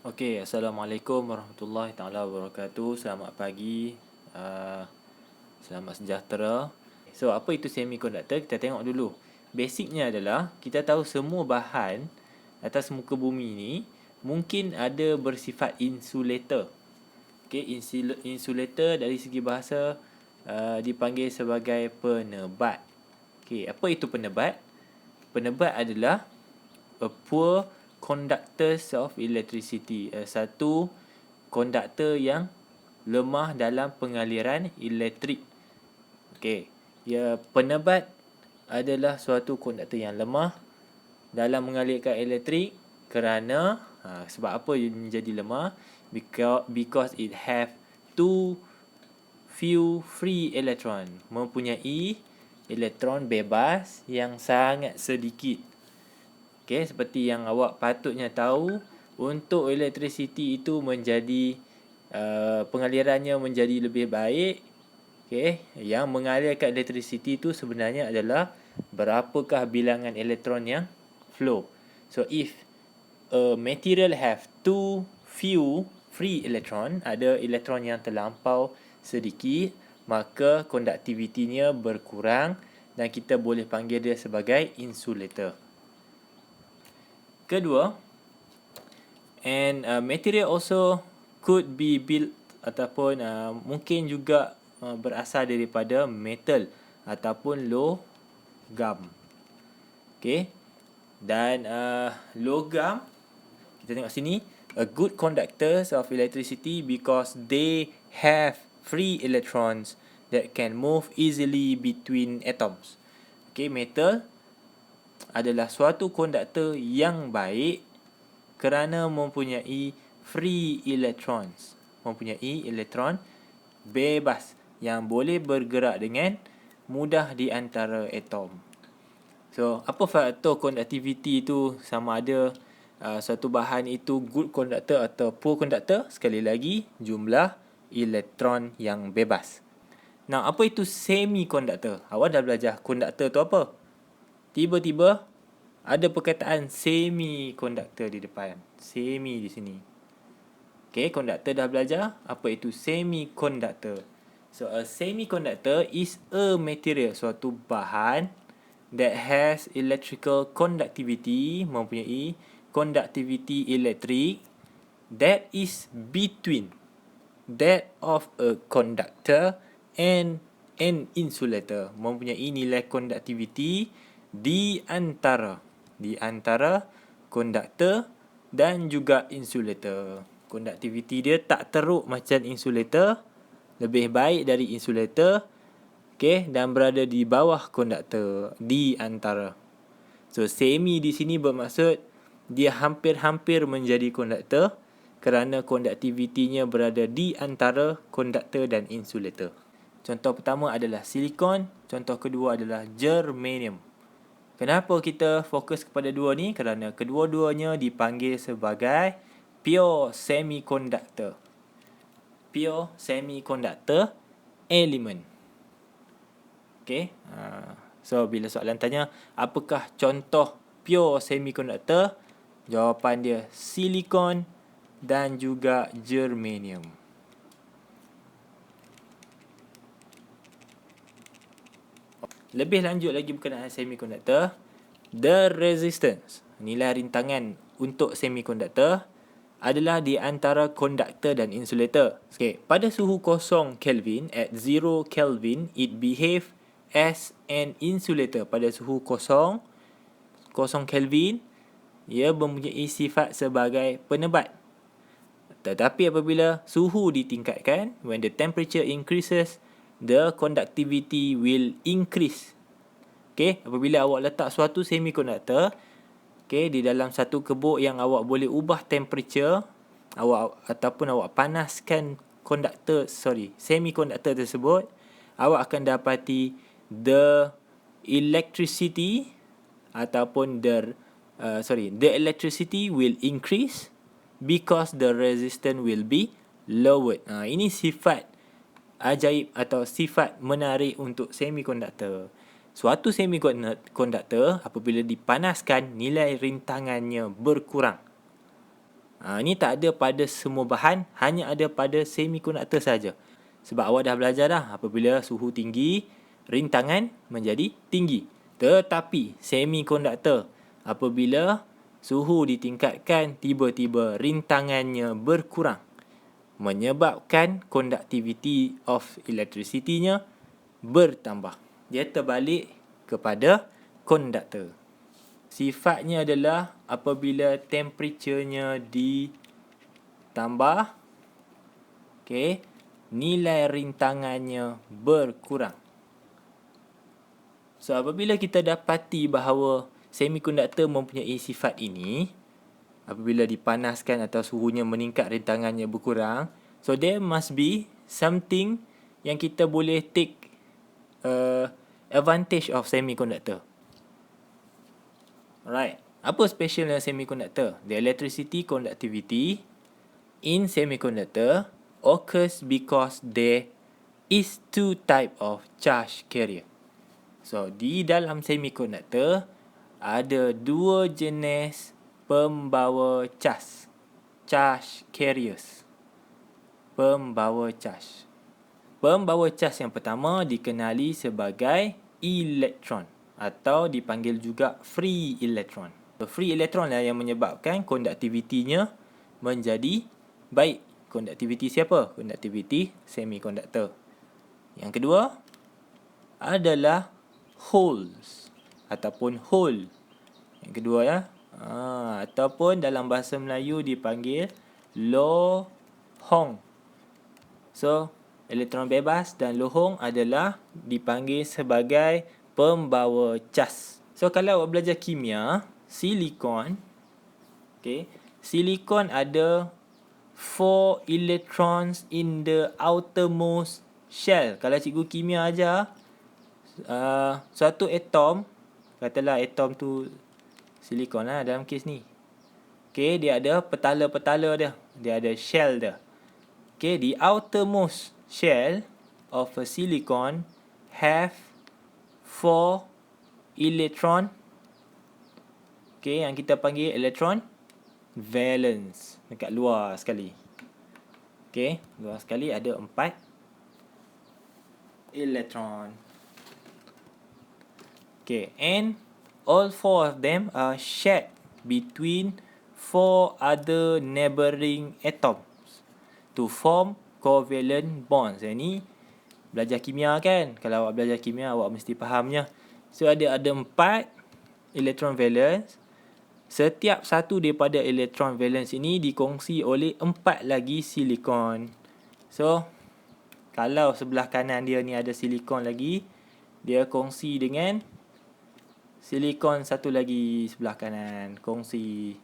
Okey, Assalamualaikum warahmatullahi taala wabarakatuh. Selamat pagi. Uh, Selamat sejahtera. So, apa itu semiconductor? Kita tengok dulu. Basicnya adalah kita tahu semua bahan atas muka bumi ni mungkin ada bersifat insulator. Okey, insulator dari segi bahasa dipanggil sebagai penebat. Okey, apa itu penebat? Penebat adalah a poor conductors of electricity. Satu konduktor yang lemah dalam pengaliran elektrik. Okey. Ya, penebat adalah suatu konduktor yang lemah dalam mengalirkan elektrik kerana sebab apa ia menjadi lemah? Because it have too few free electron. Mempunyai elektron bebas yang sangat sedikit. Okay, seperti yang awak patutnya tahu, untuk elektrisiti itu menjadi pengalirannya menjadi lebih baik. Okay, yang mengalirkan elektrisiti itu sebenarnya adalah berapakah bilangan elektron yang flow. So if a material have too few free electron, ada elektron yang terlampau sedikit, maka konduktivitinya berkurang dan kita boleh panggil dia sebagai insulator. Kedua, and material also could be built ataupun mungkin juga berasal daripada metal ataupun logam. Okay. Dan logam, kita tengok sini, a good conductors of electricity because they have free electrons that can move easily between atoms. Okay, metal adalah suatu konduktor yang baik kerana mempunyai free electrons. Mempunyai elektron bebas yang boleh bergerak dengan mudah di antara atom. So, apa faktor conductivity itu, sama ada suatu bahan itu good conductor atau poor conductor? Sekali lagi, jumlah elektron yang bebas. Nah, apa itu semiconductor? Awak dah belajar conductor tu apa? Tiba-tiba ada perkataan semiconductor di depan. Semi di sini. Okay, conductor dah belajar. Apa itu semiconductor? So, a semiconductor is a material, suatu bahan that has electrical conductivity, mempunyai conductivity elektrik that is between that of a conductor and an insulator. Mempunyai nilai conductivity di antara konduktor dan juga insulator. Conductivity dia tak teruk macam insulator, lebih baik dari insulator, okay, dan berada di bawah konduktor, di antara. So, semi di sini bermaksud dia hampir-hampir menjadi konduktor kerana konduktivitinya berada di antara konduktor dan insulator. Contoh pertama adalah silikon, contoh kedua adalah germanium. Kenapa kita fokus kepada dua ni? Kerana kedua-duanya dipanggil sebagai pure semiconductor. Pure semiconductor element. Okay. So, bila soalan tanya, apakah contoh pure semiconductor? Jawapan dia silikon dan juga germanium. Lebih lanjut lagi berkenaan semiconductor, the resistance, nilai rintangan untuk semiconductor adalah di antara konduktor dan insulator. Okay, pada suhu kosong Kelvin, at 0 Kelvin, it behave as an insulator. Pada suhu kosong Kelvin, ia mempunyai sifat sebagai penebat. Tetapi apabila suhu ditingkatkan, when the temperature increases, the conductivity will increase. Okay, apabila awak letak suatu semiconductor, okay, di dalam satu kebok yang awak boleh ubah temperature, ataupun awak panaskan semiconductor tersebut, awak akan dapati the electricity ataupun the electricity will increase because the resistance will be lowered. Ini sifat ajaib atau sifat menarik untuk semiconductor. Suatu semiconductor apabila dipanaskan, nilai rintangannya berkurang. Ini tak ada pada semua bahan, hanya ada pada semikonduktor saja. Sebab awak dah belajar dah, apabila suhu tinggi, rintangan menjadi tinggi. Tetapi semikonduktor, apabila suhu ditingkatkan, tiba-tiba rintangannya berkurang, menyebabkan conductivity of electricity-nya bertambah. Dia terbalik kepada konduktor. Sifatnya adalah apabila temperature-nya ditambah, nilai rintangannya berkurang. So, apabila kita dapati bahawa semikonduktor mempunyai sifat ini, apabila dipanaskan atau suhunya meningkat, rintangannya berkurang, so there must be something yang kita boleh take advantage of semikonduktor. Alright. Apa specialnya semikonduktor? The electricity conductivity in semiconductor occurs because there is two type of charge carrier. So, di dalam semikonduktor ada dua jenis pembawa cas. Charge carriers. Pembawa cas. Pembawa cas yang pertama dikenali sebagai elektron atau dipanggil juga free electron. Free electron lah yang menyebabkan konduktivitinya menjadi baik. Konduktiviti siapa? Konduktiviti semikonduktor. Yang kedua adalah holes ataupun hole. Yang kedua ya. Ataupun dalam bahasa Melayu dipanggil lohong. So, elektron bebas dan lohong adalah dipanggil sebagai pembawa cas. So, kalau awak belajar kimia, silikon, silikon ada 4 electrons in the outermost shell. Kalau cikgu kimia ajar, suatu atom, katalah atom tu silikon lah dalam kes ni. Dia ada petala-petala dia. Dia ada shell dia. The outermost shell of a silicon have 4 electron, yang kita panggil electron valence, dekat luar sekali. Luar sekali ada 4 elektron. And all 4 of them are shared between 4 other neighboring atoms to form covalent bonds. Ini belajar kimia kan? Kalau awak belajar kimia, awak mesti fahamnya. So, ada 4 elektron valence. Setiap satu daripada elektron valence ini dikongsi oleh 4 lagi silikon. So, kalau sebelah kanan dia ni ada silikon lagi, dia kongsi dengan silikon satu lagi sebelah kanan. Kongsi.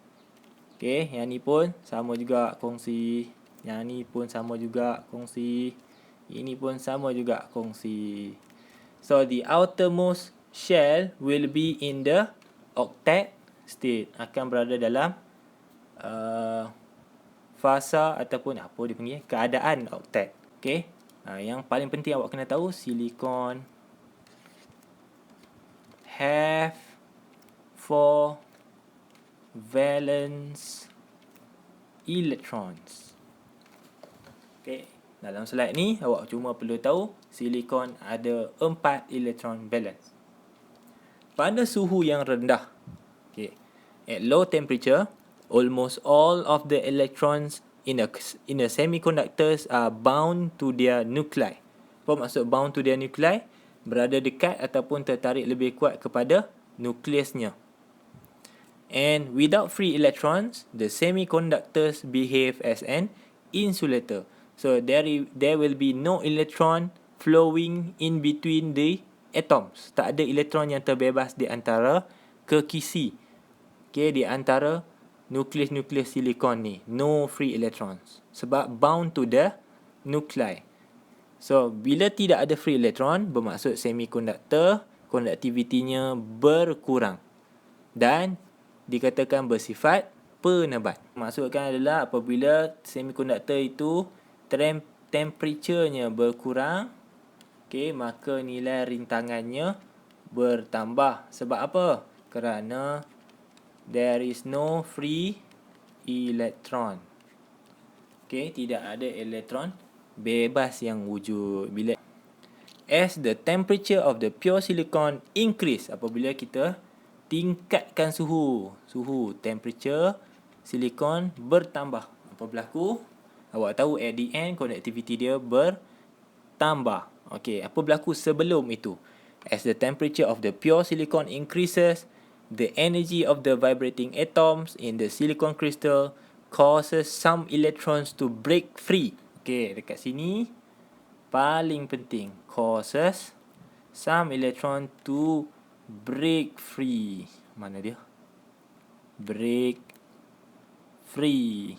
Yang ni pun sama juga kongsi. Yang ni pun sama juga kongsi. Ini pun sama juga kongsi. So, the outermost shell will be in the octet state. Akan berada dalam fasa ataupun apa dia panggil, keadaan octet. Yang paling penting awak kena tahu, silikon have 4 valence electrons. Dalam slide ni awak cuma perlu tahu silikon ada 4 elektron valence. Pada suhu yang rendah, at low temperature, almost all of the electrons in a semiconductors are bound to their nuclei. Apa maksud bound to their nuclei? Berada dekat ataupun tertarik lebih kuat kepada nukleusnya. And without free electrons, the semiconductors behave as an insulator. So there will be no electron flowing in between the atoms. Tak ada elektron yang terbebas di antara kekisi. Di antara nukleus-nukleus silikon ni. No free electrons. Sebab bound to the nuclei. So, bila tidak ada free electron, bermaksud semikonduktor, konduktivitinya berkurang. Dan dikatakan bersifat penebat. Maksudkan adalah apabila semikonduktor itu temperature-nya berkurang, maka nilai rintangannya bertambah. Sebab apa? Kerana there is no free elektron. Okay, tidak ada elektron bebas yang wujud. Bila as the temperature of the pure silicon increase, apabila kita tingkatkan suhu temperature silikon bertambah, apa berlaku? Awak tahu at the end conductivity dia bertambah. Okey, apa berlaku sebelum itu? As the temperature of the pure silicon increases, the energy of the vibrating atoms in the silicon crystal causes some electrons to break free. Okey, dekat sini paling penting, causes some electron to break free. Mana dia? Break free.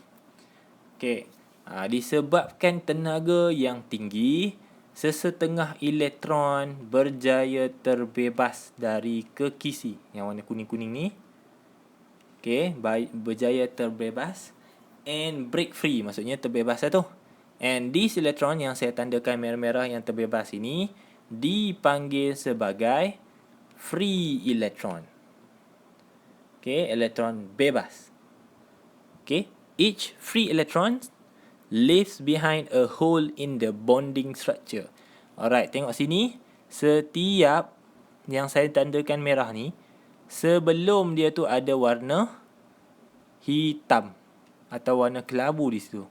Okey, disebabkan tenaga yang tinggi, sesetengah elektron berjaya terbebas dari kekisi. Yang warna kuning-kuning ni. Okey, berjaya terbebas and break free, maksudnya terbebas lah tu. And this electron yang saya tandakan merah-merah yang terbebas ini dipanggil sebagai free electron. Okay, elektron bebas. Okay, each free electron leaves behind a hole in the bonding structure. Alright, tengok sini. Setiap yang saya tandakan merah ni, sebelum dia tu ada warna hitam atau warna kelabu di situ.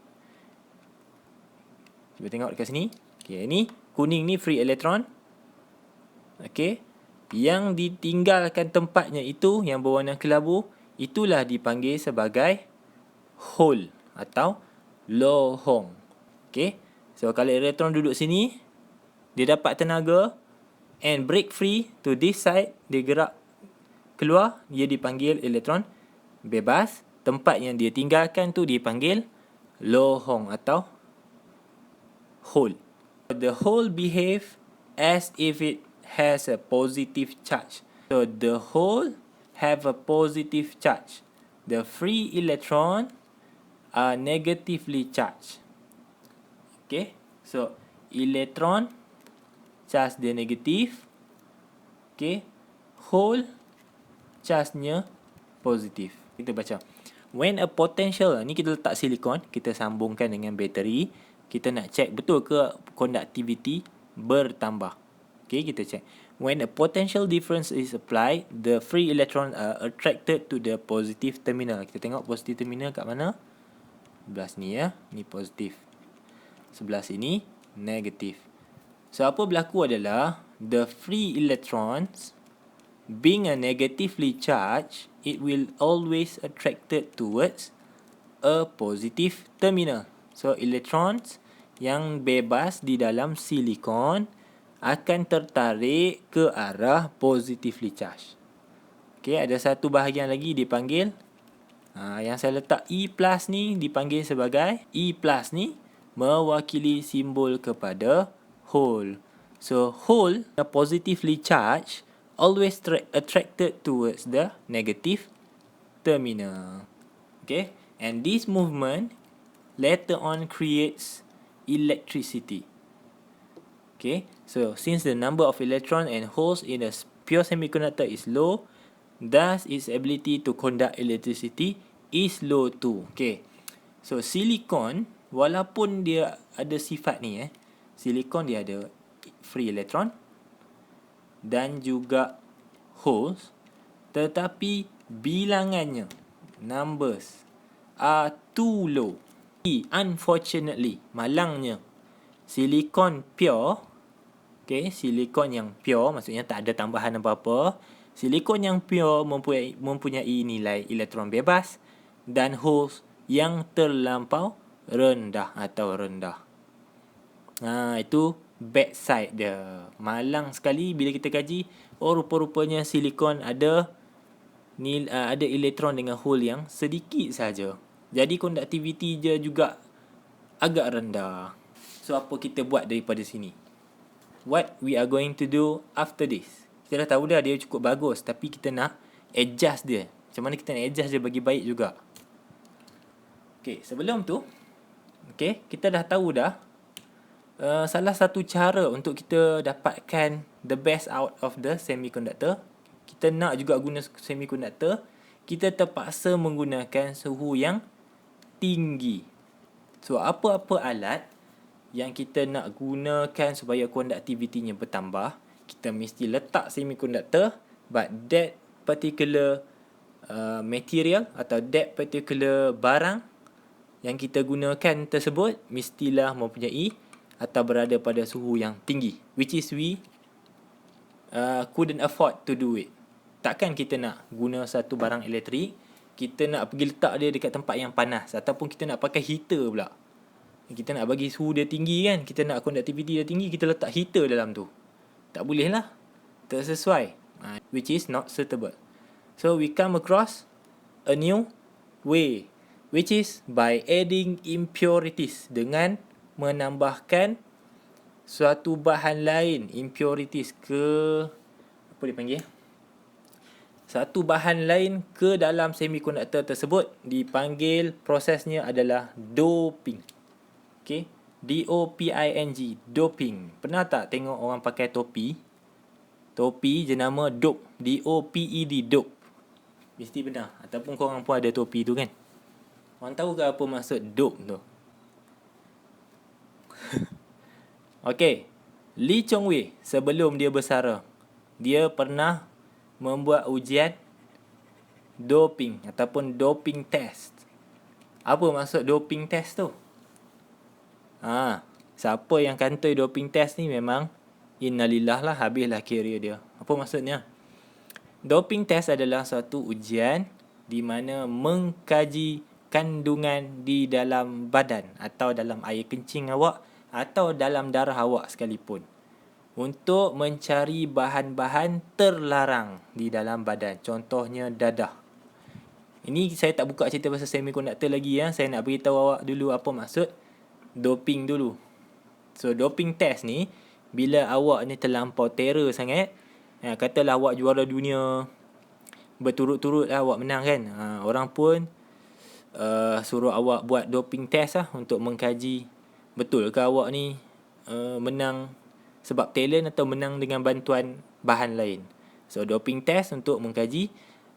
Cuba tengok dekat sini. Okay, ini kuning ni free electron. Okay, yang ditinggalkan tempatnya itu yang berwarna kelabu, itulah dipanggil sebagai hole atau lohong. Okay, so kalau elektron duduk sini, dia dapat tenaga and break free to this side, dia gerak keluar, dia dipanggil elektron bebas. Tempat yang dia tinggalkan tu dipanggil lohong atau hole. The hole behave as if it has a positive charge. So the hole have a positive charge. The free electron are negatively charged. Okay, so electron charge dia negatif. Okay, hole charge-nya positif. Kita baca. When a potential, ni kita letak silikon, kita sambungkan dengan bateri. Kita nak check betul ke conductivity bertambah. Okay, kita check. When a potential difference is applied, the free electron are attracted to the positive terminal. Kita tengok positive terminal kat mana? Sebelah sini ya. Ni positif. Sebelah sini negatif. So apa berlaku adalah the free electrons being a negatively charged, it will always attracted towards a positive terminal. So electrons yang bebas di dalam silikon akan tertarik ke arah positively charged. Okay, ada satu bahagian lagi dipanggil, yang saya letak E plus ni dipanggil sebagai, E plus ni mewakili simbol kepada hole. So hole, positively charged, always attracted towards the negative terminal. Okay, and this movement later on creates electricity. Okay, so since the number of electrons and holes in a pure semiconductor is low, thus its ability to conduct electricity is low too. Okay, so silicon, walaupun dia ada sifat ni, silicon dia ada free electron dan juga holes, tetapi bilangannya, numbers, are too low. Unfortunately, malangnya, silikon pure, okay, silikon yang pure, maksudnya tak ada tambahan apa-apa, silikon yang pure mempunyai nilai elektron bebas dan holes yang terlampau rendah atau rendah. Itu bad side dia. Malang sekali bila kita kaji, rupa-rupanya silikon ada elektron dengan hole yang sedikit saja. Jadi conductivity dia juga agak rendah. So apa kita buat daripada sini? What we are going to do after this? Kita dah tahu dah dia cukup bagus, tapi kita nak adjust dia. Macam mana kita nak adjust dia bagi baik juga? Okay, sebelum tu, okay, kita dah tahu dah salah satu cara untuk kita dapatkan the best out of the semiconductor, kita nak juga guna semiconductor, kita terpaksa menggunakan suhu yang tinggi. So, apa-apa alat yang kita nak gunakan supaya konduktivitinya bertambah, kita mesti letak semiconductor, but that particular material atau that particular barang yang kita gunakan tersebut mestilah mempunyai atau berada pada suhu yang tinggi, which is we couldn't afford to do it. Takkan kita nak guna satu barang elektrik, kita nak pergi letak dia dekat tempat yang panas, ataupun kita nak pakai heater pula. Kita nak bagi suhu dia tinggi kan, kita nak conductivity dia tinggi, kita letak heater dalam tu. Tak boleh lah, tak sesuai, which is not suitable. So we come across a new way, which is by adding impurities, dengan menambahkan suatu bahan lain, impurities ke, apa dia panggil, satu bahan lain ke dalam semiconductor tersebut, dipanggil prosesnya adalah doping. Okay, D-O-P-I-N-G, doping. Pernah tak tengok orang pakai topi? Topi jenama dope, D-O-P-E-D, dope. Mesti pernah, ataupun korang pun ada topi tu kan. Orang tahu ke apa maksud dope tu? Okay, Lee Chong-wei sebelum dia bersara, dia pernah membuat ujian doping ataupun doping test. Apa maksud doping test tu? Siapa yang kantoi doping test ni memang innalillah lah, habislah career dia. Apa maksudnya? Doping test adalah suatu ujian di mana mengkaji kandungan di dalam badan atau dalam air kencing awak atau dalam darah awak sekalipun, untuk mencari bahan-bahan terlarang di dalam badan. Contohnya dadah. Ini saya tak buka cerita pasal semiconductor lagi ya. Saya nak beritahu awak dulu apa maksud doping dulu. So doping test ni, bila awak ni terlampau terror sangat, katalah awak juara dunia berturut-turut lah awak menang kan, orang pun suruh awak buat doping test lah untuk mengkaji betul ke awak ni menang sebab talent atau menang dengan bantuan bahan lain. So doping test untuk mengkaji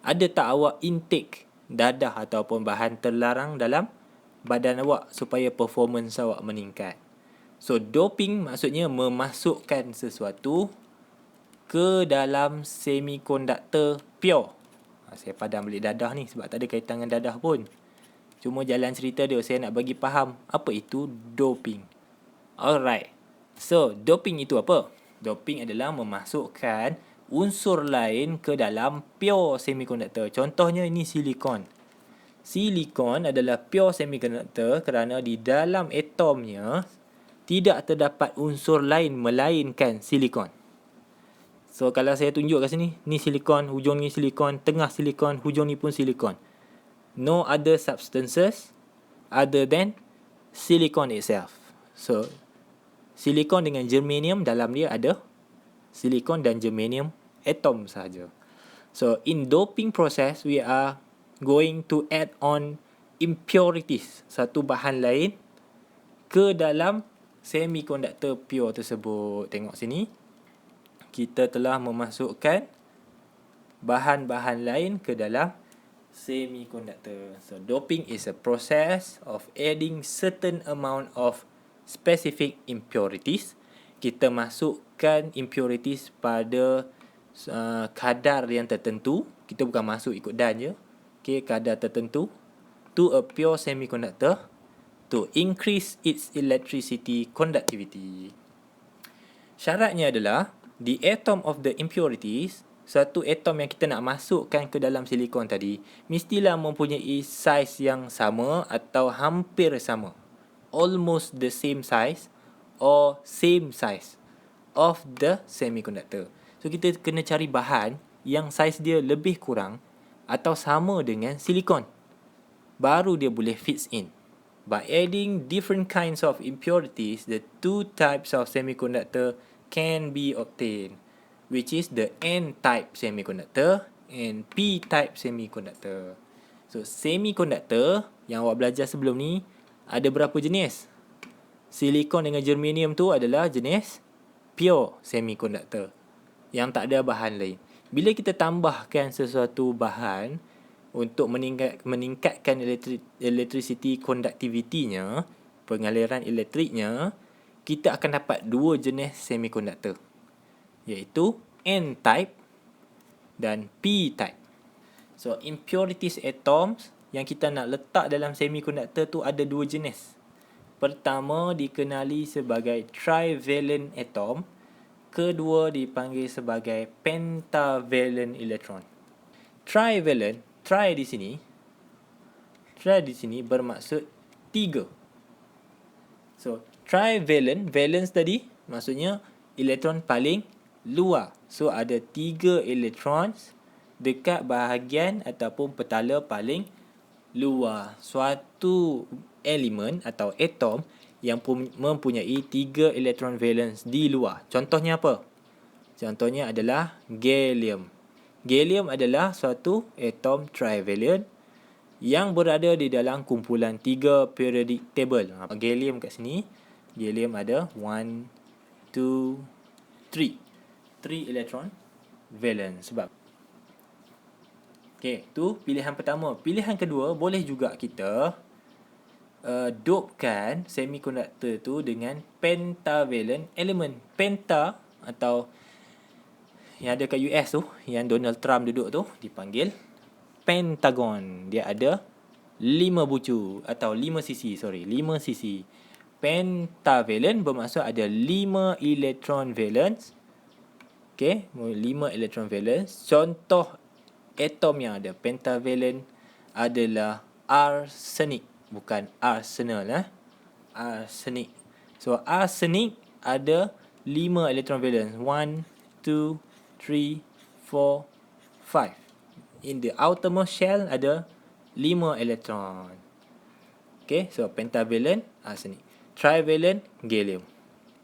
ada tak awak intake dadah ataupun bahan terlarang dalam badan awak supaya performance awak meningkat. So doping maksudnya memasukkan sesuatu ke dalam semiconductor pure. Saya padam balik dadah ni sebab tak ada kaitan dengan dadah pun. Cuma jalan cerita dia, saya nak bagi faham apa itu doping. Alright. So doping itu apa? Doping adalah memasukkan unsur lain ke dalam pure semiconductor. Contohnya ini silikon. Silikon adalah pure semiconductor kerana di dalam atomnya tidak terdapat unsur lain melainkan silikon. So kalau saya tunjuk kat sini, ni silikon, hujung ni silikon, tengah silikon, hujung ni pun silikon. No other substances other than silicon itself. So silikon dengan germanium, dalam dia ada silikon dan germanium atom sahaja. So in doping process, we are going to add on impurities, satu bahan lain ke dalam semiconductor pure tersebut. Tengok sini, kita telah memasukkan bahan-bahan lain ke dalam semiconductor. So doping is a process of adding certain amount of specific impurities. Kita masukkan impurities pada kadar yang tertentu. Kita bukan masuk ikut dan je. Okay, kadar tertentu to a pure semiconductor to increase its electricity conductivity. Syaratnya adalah the atom of the impurities, satu atom yang kita nak masukkan ke dalam silikon tadi, mestilah mempunyai saiz yang sama atau hampir sama. Almost the same size or same size of the semiconductor. So kita kena cari bahan yang saiz dia lebih kurang atau sama dengan silikon, baru dia boleh fits in. By adding different kinds of impurities, the two types of semiconductor can be obtained, which is the N-type semiconductor and P-type semiconductor. So semiconductor yang awak belajar sebelum ni ada berapa jenis? Silikon dengan germanium tu adalah jenis pure semiconductor yang tak ada bahan lain. Bila kita tambahkan sesuatu bahan untuk meningkatkan electricity conductivity-nya, pengaliran elektriknya, kita akan dapat dua jenis semiconductor, iaitu N-type dan P-type. So, impurities atoms yang kita nak letak dalam semiconductor tu ada dua jenis. Pertama dikenali sebagai trivalent atom, kedua dipanggil sebagai pentavalent electron. Trivalent, tri di sini bermaksud 3. So, trivalent, valence tadi maksudnya elektron paling luar. So, ada 3 electrons dekat bahagian ataupun petala paling luar. Suatu elemen atau atom yang mempunyai 3 elektron valence di luar. Contohnya apa? Contohnya adalah gallium. Gallium adalah suatu atom trivalent yang berada di dalam kumpulan 3 periodic table. Gallium kat sini, gallium ada 1, 2, 3. 3 elektron valence. Sebab okey, tu pilihan pertama. Pilihan kedua, boleh juga kita dopekan semiconductor tu dengan pentavalent element. Penta atau yang ada kat US tu, yang Donald Trump duduk tu, dipanggil pentagon. Dia ada 5 bucu atau 5 sisi, 5 sisi. Pentavalent bermaksud ada 5 elektron valence. Okey, 5 elektron valence. Contoh atom yang ada pentavalent adalah arsenic, bukan arsenal arsenic. So arsenic ada 5 elektron valence. 1, 2, 3, 4, 5. In the outermost shell ada 5 elektron. Okay, so pentavalent arsenic. Trivalent gallium.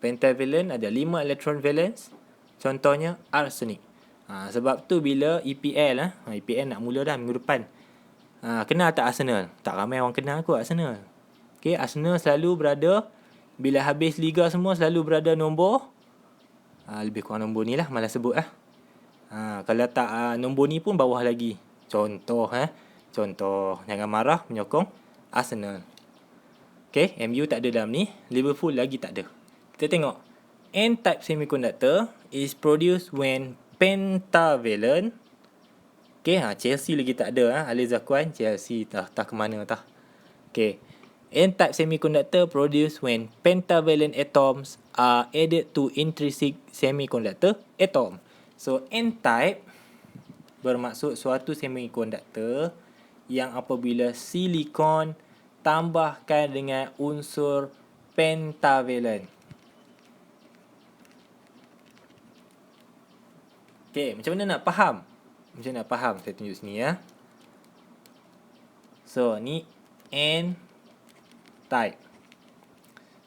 Pentavalent ada 5 elektron valence. Contohnya arsenic. Sebab tu bila EPL EPL nak mula dah minggu depan. Kenal tak Arsenal? Tak ramai orang kenal kot Arsenal. Okay, Arsenal selalu berada, bila habis liga semua selalu berada nombor lebih kurang nombor ni lah, malas sebut lah. Kalau tak nombor ni pun bawah lagi. Contoh jangan marah, menyokong Arsenal. Okay, MU tak ada dalam ni, Liverpool lagi tak ada. Kita tengok, N-type semiconductor is produced when pentavalent. Okay, Chelsea lagi tak ada. Ali Zakwan, Chelsea tak ke mana tah. Okay, N-type semiconductor produced when pentavalent atoms are added to intrinsic semiconductor atom. So, N-type bermaksud suatu semiconductor yang apabila silikon tambahkan dengan unsur pentavalent. Okay, macam mana nak faham? Saya tunjuk sini ya. So, ni N-type.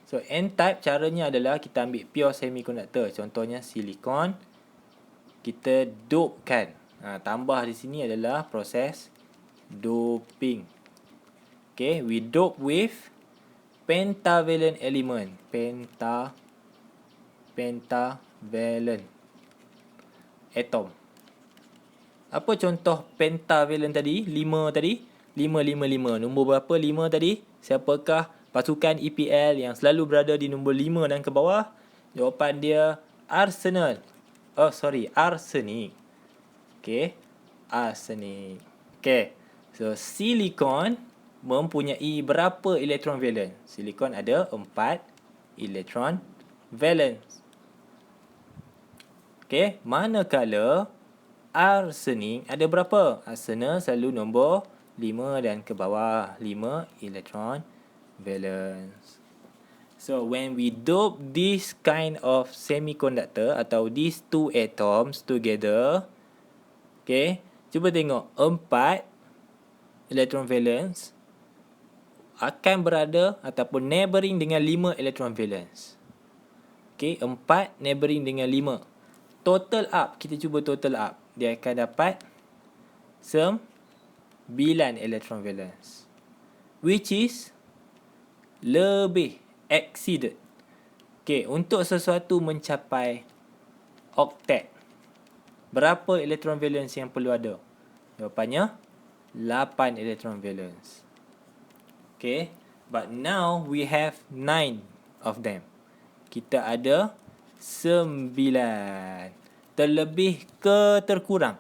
So, N-type caranya adalah kita ambil pure semiconductor. Contohnya silikon. Kita dopekan. Tambah di sini adalah proses doping. Okay, we dope with pentavalent element. Pentavalent atom. Apa contoh pentavalent tadi? 5 tadi. 5. Nombor berapa 5 tadi? Siapakah pasukan EPL yang selalu berada di nombor 5 dan ke bawah? Jawapan dia Arsenal. Arsenic. Okay, arsenic. Okay, so silikon mempunyai berapa elektron valence? Silikon ada 4 elektron valence. Okay, manakala arsenic ada berapa? Arsenal selalu nombor 5 dan ke bawah, 5 elektron valence. So, when we dope this kind of semiconductor atau these two atoms together, okay, cuba tengok 4 elektron valence akan berada ataupun neighboring dengan 5 elektron valence. Okay, 4 neighboring dengan 5. Total up, kita cuba total up. Dia akan dapat 9 elektron valence. Which is lebih exceeded. Okay, untuk sesuatu mencapai octet, berapa elektron valence yang perlu ada? Jawapannya 8 electron valence. Okay, but now we have 9 of them. Kita ada 9. Terlebih ke terkurang?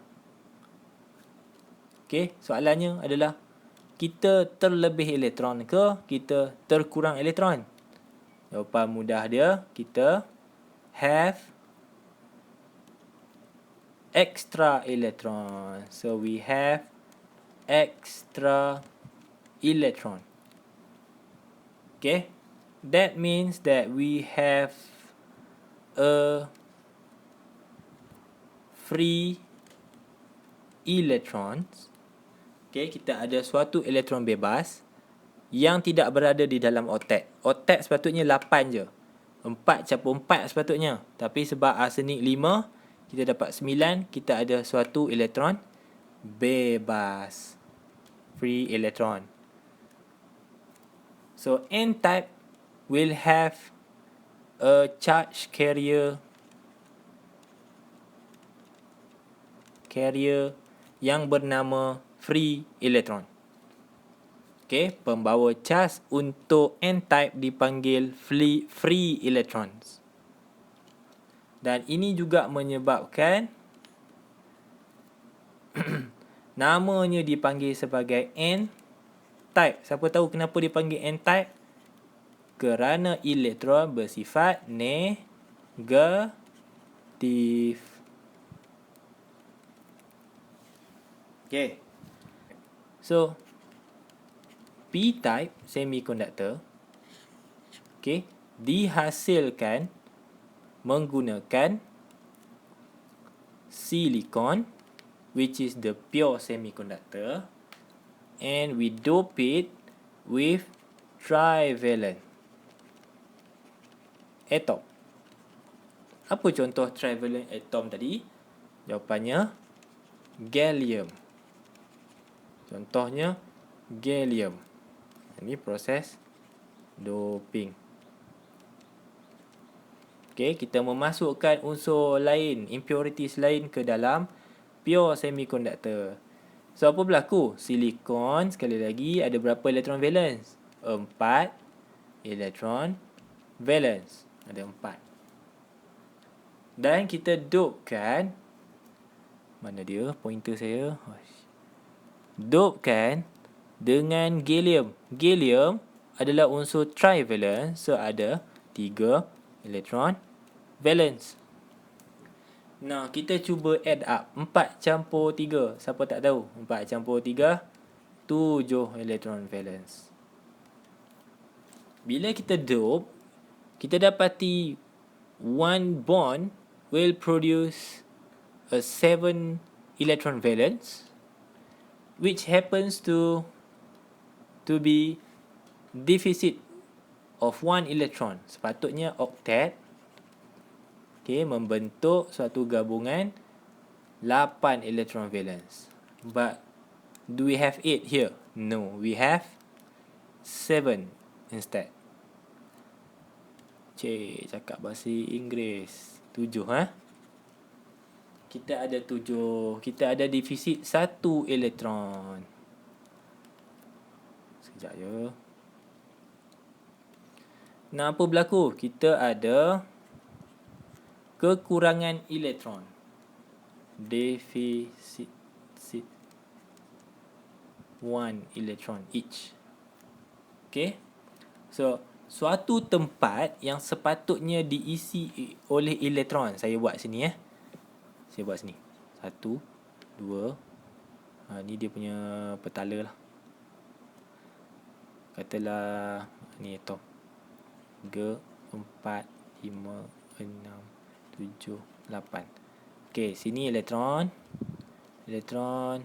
Okay, soalannya adalah kita terlebih elektron ke kita terkurang elektron? Jawapan mudah dia, kita have extra electron. So we have extra electron. Okay, that means that we have a free electrons. Okay, kita ada suatu elektron bebas yang tidak berada di dalam oktet. Oktet sepatutnya 8 je. 4 campur 4 sepatutnya. Tapi sebab arsenik 5, kita dapat 9, kita ada suatu elektron bebas. Free electron. So N-type will have a charge carrier yang bernama free electron. Okay, pembawa charge untuk N-type dipanggil free electrons. Dan ini juga menyebabkan namanya dipanggil sebagai N-type. Siapa tahu kenapa dipanggil N-type? Kerana elektron bersifat negatif. Okay. So, P-type semiconductor, okay, dihasilkan menggunakan silicon, which is the pure semiconductor, and we dope it with trivalent atom. Apa contoh trivalent atom tadi? Jawapannya gallium. Contohnya gallium. Ini proses doping. Okay, kita memasukkan unsur lain, impurities lain ke dalam pure semiconductor. So, apa berlaku? Silikon, sekali lagi, ada berapa elektron valence? 4 elektron valence. Ada 4. Dan kita dopekan, mana dia pointer saya? Dopekan dengan gallium. Gallium adalah unsur trivalent, so ada 3 elektron valence. Nah, kita cuba add up. 4 campur 3. Siapa tak tahu? 4 campur 3, 7 elektron valence. Bila kita dope, kita dapati one bond will produce a 7 electron valence, which happens to be deficit of 1 electron. Sepatutnya octet, okay, membentuk suatu gabungan 8 electron valence. But do we have 8 here? No, we have 7 instead. Cik, cakap bahasa Inggeris. 7, ha? Kita ada 7. Kita ada defisit 1 elektron. Sekejap ya. Nah, apa berlaku? Kita ada kekurangan elektron. Defisit 1 electron each. Okay. So, suatu tempat yang sepatutnya diisi oleh elektron. Saya buat sini ya. Saya buat sini. 1, 2. Ni dia punya petala lah. Katalah ni atom. 3, 4, 5, 6, 7, 8. Okey, sini elektron. Elektron.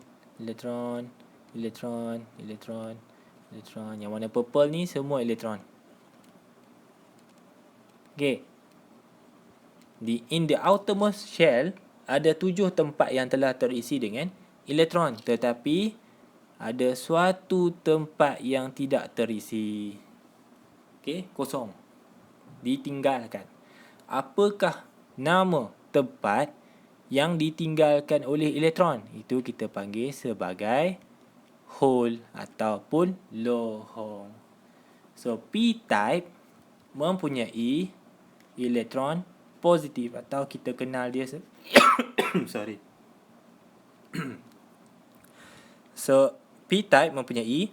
Yang warna purple ni semua elektron. Okey. In the outermost shell ada 7 tempat yang telah terisi dengan elektron, tetapi ada suatu tempat yang tidak terisi. Okey, kosong. Ditinggalkan. Apakah nama tempat yang ditinggalkan oleh elektron? Itu kita panggil sebagai hole ataupun lohong. So P-type mempunyai elektron positif atau kita kenal dia sorry. So P-type mempunyai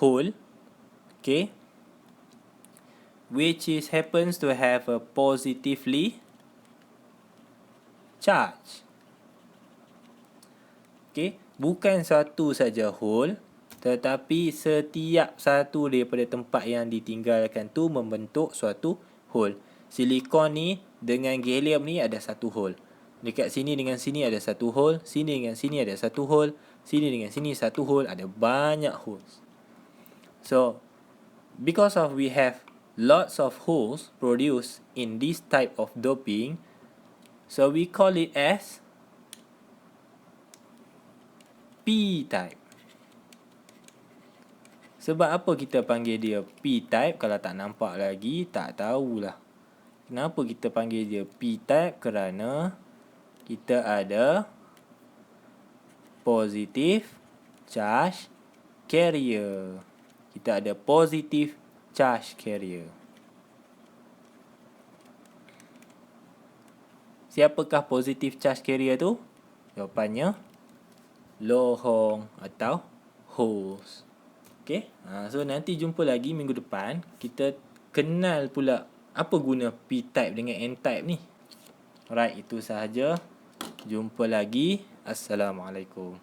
hole, okay, which happens to have a positively charge. Okay, bukan satu saja hole, tetapi setiap satu daripada tempat yang ditinggalkan tu membentuk suatu hole. Silikon ni dengan gallium ni ada satu hole. Dekat sini dengan sini ada satu hole, sini dengan sini ada satu hole, sini dengan sini satu hole, ada banyak holes. So, because of we have lots of holes produced in this type of doping, so we call it as P-type. Sebab apa kita panggil dia P-type? Kalau tak nampak lagi, tak tahulah. Kenapa kita panggil dia P-type? Kerana kita ada positive charge carrier. Kita ada positive charge carrier. Siapakah positive charge carrier tu? Jawapannya lohong atau holes. Okay, so nanti jumpa lagi minggu depan. Kita kenal pula apa guna P-type dengan N-type ni. Alright, itu sahaja. Jumpa lagi. Assalamualaikum.